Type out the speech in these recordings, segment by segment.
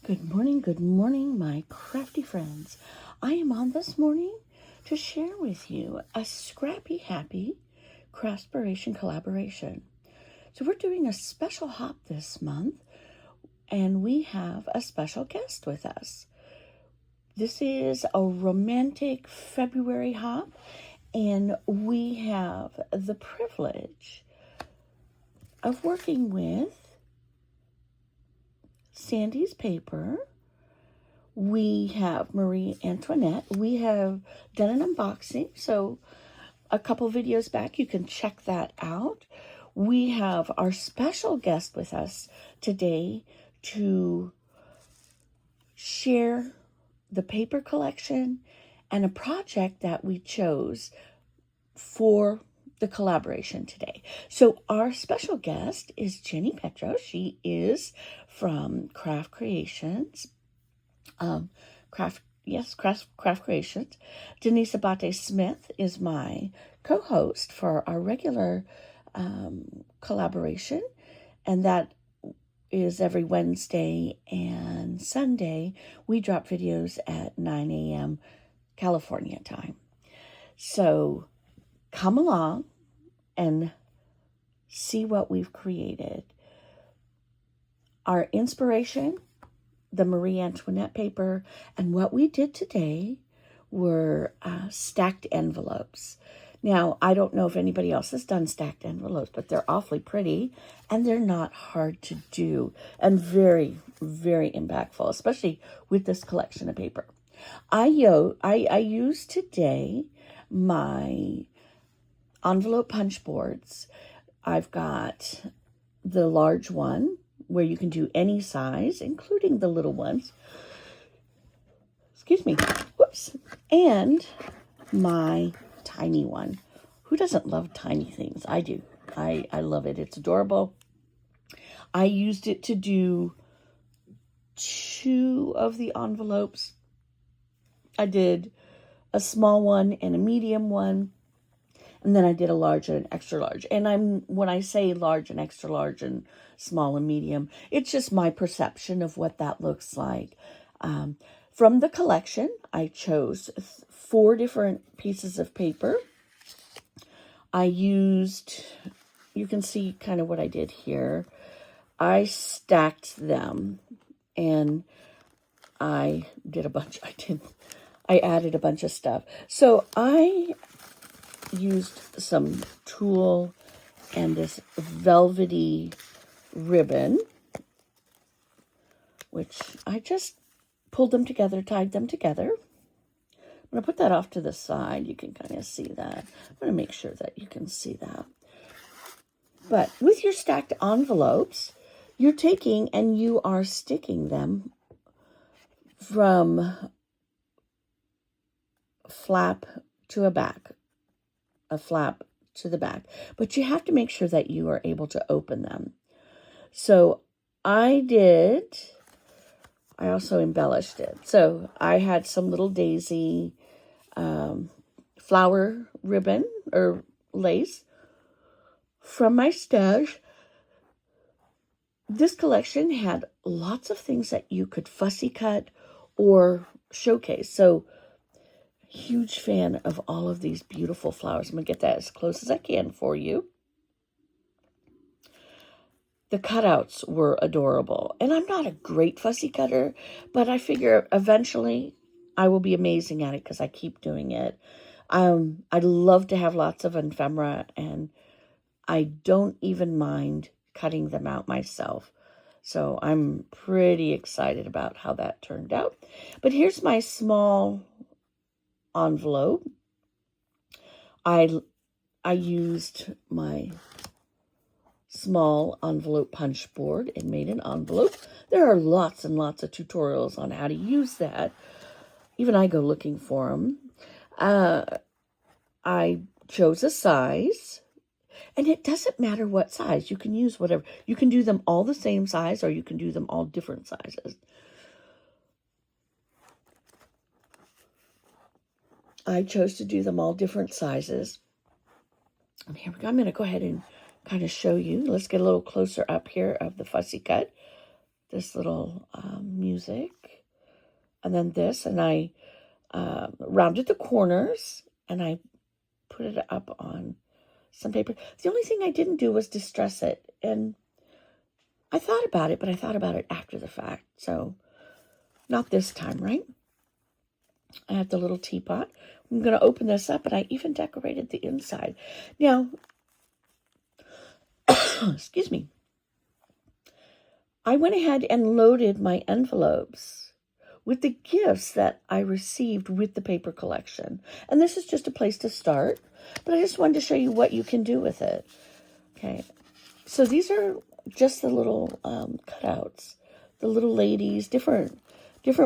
good morning, my crafty friends. I am on this morning to share with you a scrappy, happy Craftspiration collaboration. So we're doing a special hop this month, and we have a special guest with us. This is a romantic February hop, and we have the privilege of working with Sandi's paper. We have Marie Antoinette. We have done an unboxing, so a couple videos back, you can check that out. We have our special guest with us today to share the paper collection and a project that we chose for the collaboration today. So our special guest is Jennie Petro. She is from Craft Creations. Craft Creations. Denise AbateSmith is my co-host for our regular collaboration, and that is every Wednesday and Sunday. We drop videos at 9 a.m. California time. So come along and see what we've created. Our inspiration, the Marie Antoinette paper, and what we did today were stacked envelopes. Now, I don't know if anybody else has done stacked envelopes, but they're awfully pretty, and they're not hard to do, and very, very impactful, especially with this collection of paper. I used today my envelope punch boards. I've got the large one, where you can do any size, including the little ones. Excuse me. Whoops. And my tiny one. Who doesn't love tiny things? I do. I love it. It's adorable. I used it to do 2 of the envelopes. I did a small one and a medium one. And then I did a large and an extra large. And when I say large and extra large and small and medium, it's just my perception of what that looks like. From the collection, I chose 4 different pieces of paper. I used, you can see kind of what I did here. I stacked them, and I did a bunch. I added a bunch of stuff. So I used some tulle and this velvety ribbon, which I just pulled them together, tied them together. I'm going to put that off to the side. You can kind of see that. I'm going to make sure that you can see that. But with your stacked envelopes, you're taking and you are sticking them from flap to a back. A flap to the back, but you have to make sure that you are able to open them. So I also embellished it. So I had some little daisy flower ribbon or lace from my stash. This collection had lots of things that you could fussy cut or showcase. So huge fan of all of these beautiful flowers. I'm going to get that as close as I can for you. The cutouts were adorable. And I'm not a great fussy cutter, but I figure eventually I will be amazing at it because I keep doing it. I'd love to have lots of ephemera, and I don't even mind cutting them out myself. So I'm pretty excited about how that turned out. But here's my small envelope. I used my small envelope punch board and made an envelope. There are lots and lots of tutorials on how to use that. Even I go looking for them. I chose a size, and it doesn't matter what size. You can use whatever. You can do them all the same size, or you can do them all different sizes. I chose to do them all different sizes. And here we go. I'm going to go ahead and kind of show you. Let's get a little closer up here of the fussy cut. this little music. And then this, and I rounded the corners, and I put it up on some paper. The only thing I didn't do was distress it. And I thought about it, but I thought about it after the fact. So not this time, right? I have the little teapot. I'm going to open this up, and I even decorated the inside. Now, excuse me. I went ahead and loaded my envelopes with the gifts that I received with the paper collection. And this is just a place to start, but I just wanted to show you what you can do with it. Okay, so these are just the little cutouts, the little ladies, different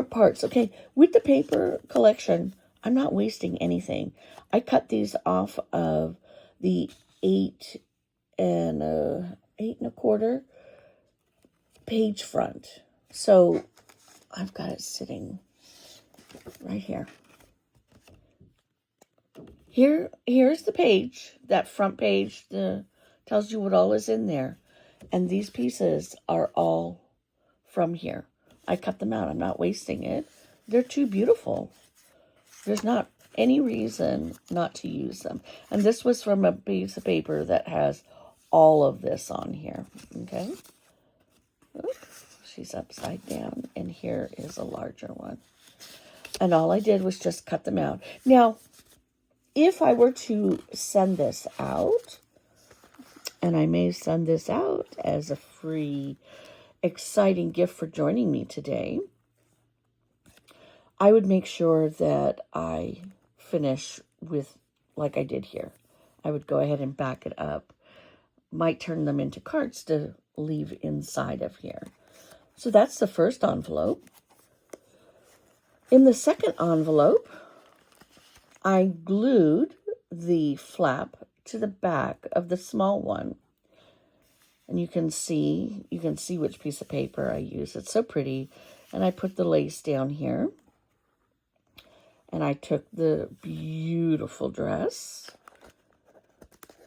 parts. Okay, with the paper collection, I'm not wasting anything. I cut these off of the 8 1/4 page front. So I've got it sitting right here. Here's the page, that front page, tells you what all is in there. And these pieces are all from here. I cut them out. I'm not wasting it. They're too beautiful. There's not any reason not to use them. And this was from a piece of paper that has all of this on here. Okay. Oops, she's upside down. And here is a larger one. And all I did was just cut them out. Now, if I were to send this out, and I may send this out as a free, exciting gift for joining me today, I would make sure that I finish with, like I did here. I would go ahead and back it up. Might turn them into cards to leave inside of here. So that's the first envelope. In the second envelope, I glued the flap to the back of the small one. And you can see which piece of paper I use. It's so pretty. And I put the lace down here. And I took the beautiful dress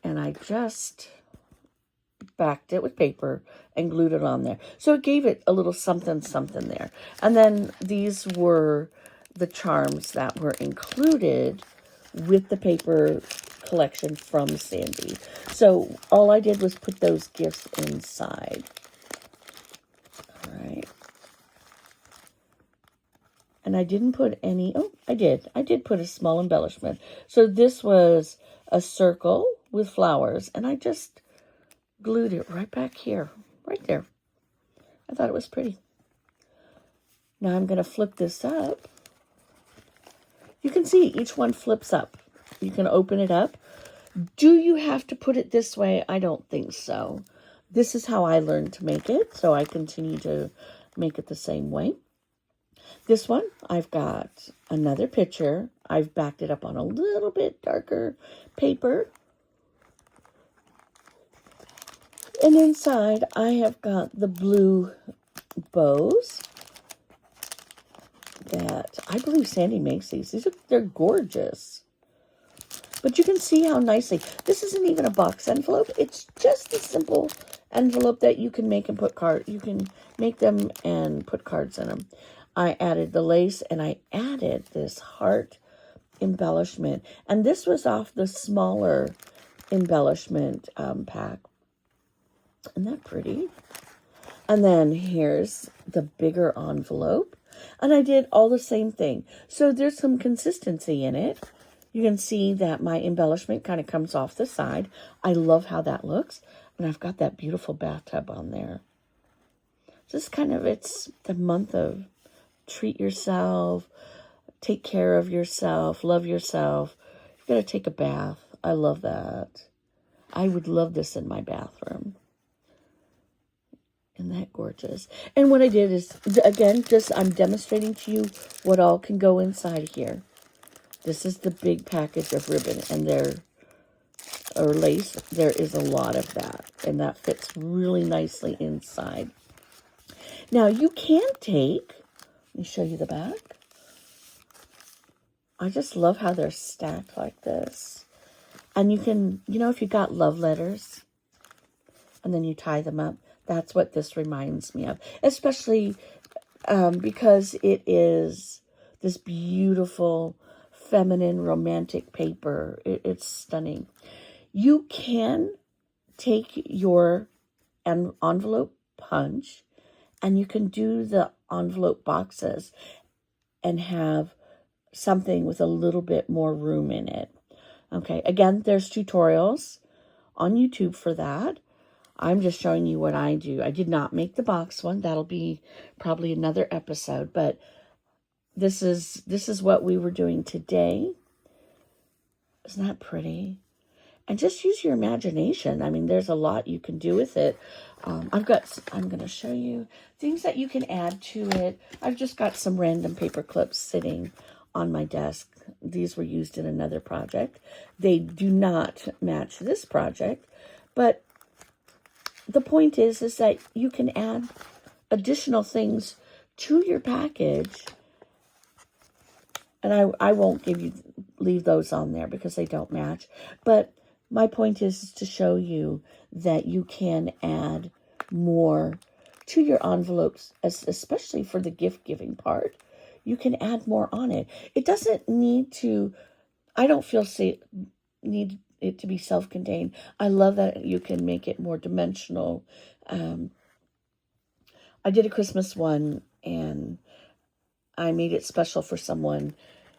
and I just backed it with paper and glued it on there. So it gave it a little something there. And then these were the charms that were included with the paper collection from Sandi. So all I did was put those gifts inside. All right. And I didn't put any, I did put a small embellishment. So this was a circle with flowers, and I just glued it right back here, right there. I thought it was pretty. Now I'm going to flip this up. You can see each one flips up. You can open it up. Do you have to put it this way? I don't think so. This is how I learned to make it, so I continue to make it the same way. This one, I've got another picture. I've backed it up on a little bit darker paper. And inside, I have got the blue bows that I believe Sandi makes these. They're gorgeous. But you can see how nicely, this isn't even a box envelope. It's just a simple envelope that you can make and put you can make them and put cards in them. I added the lace and I added this heart embellishment. And this was off the smaller embellishment pack. Isn't that pretty? And then here's the bigger envelope. And I did all the same thing. So there's some consistency in it. You can see that my embellishment kind of comes off the side. I love how that looks. And I've got that beautiful bathtub on there. Just kind of, it's the month of treat yourself, take care of yourself, love yourself. You've got to take a bath. I love that. I would love this in my bathroom. Isn't that gorgeous? And what I did is, again, I'm demonstrating to you what all can go inside here. This is the big package of ribbon, and or lace. There is a lot of that, and that fits really nicely inside. Now, you can take, let me show you the back. I just love how they're stacked like this. And you can, if you got love letters, and then you tie them up, That's what this reminds me of, especially because it is this beautiful, feminine, romantic paper. It's stunning. You can take your envelope punch and you can do the envelope boxes and have something with a little bit more room in it. Okay, again, there's tutorials on YouTube for that. I'm just showing you what I do. I did not make the box one. That'll be probably another episode, but this is what we were doing today. Isn't that pretty? And just use your imagination. I mean, there's a lot you can do with it. I'm going to show you things that you can add to it. I've just got some random paper clips sitting on my desk. These were used in another project. They do not match this project, but the point is that you can add additional things to your package. And I won't leave those on there because they don't match. But my point is to show you that you can add more to your envelopes, especially for the gift-giving part. You can add more on it. It doesn't need to, I don't feel need it to be self-contained. I love that you can make it more dimensional. I did a Christmas one, and I made it special for someone,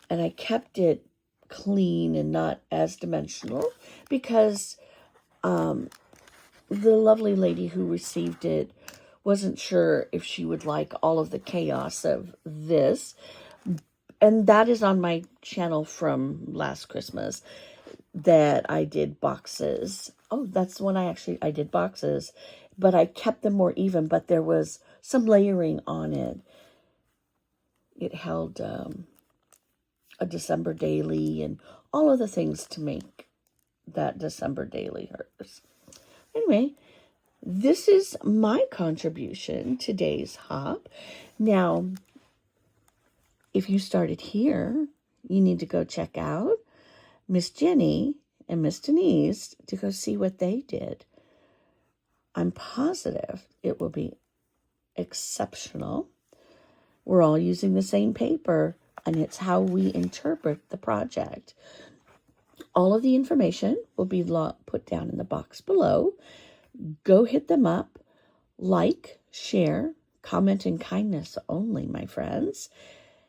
and I kept it clean and not as dimensional because the lovely lady who received it wasn't sure if she would like all of the chaos of this. And that is on my channel from last Christmas that I did boxes. Oh, that's when I did boxes, but I kept them more even, but there was some layering on it. It held a December daily and all of the things to make that December daily hers. Anyway, this is my contribution to today's hop. Now, if you started here, you need to go check out Miss Jennie and Miss Denise to go see what they did. I'm positive it will be exceptional. We're all using the same paper, and it's how we interpret the project. All of the information will be put down in the box below. Go hit them up. Like, share, comment, and kindness only, my friends.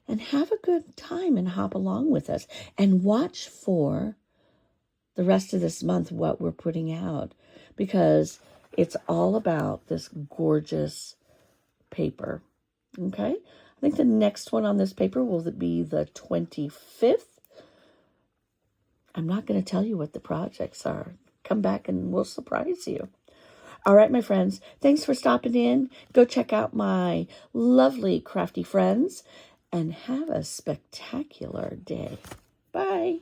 And have a good time and hop along with us. And watch for the rest of this month what we're putting out, because it's all about this gorgeous paper. Okay? I think the next one on this paper will be the 25th. I'm not going to tell you what the projects are. Come back and we'll surprise you. All right, my friends. Thanks for stopping in. Go check out my lovely crafty friends and have a spectacular day. Bye.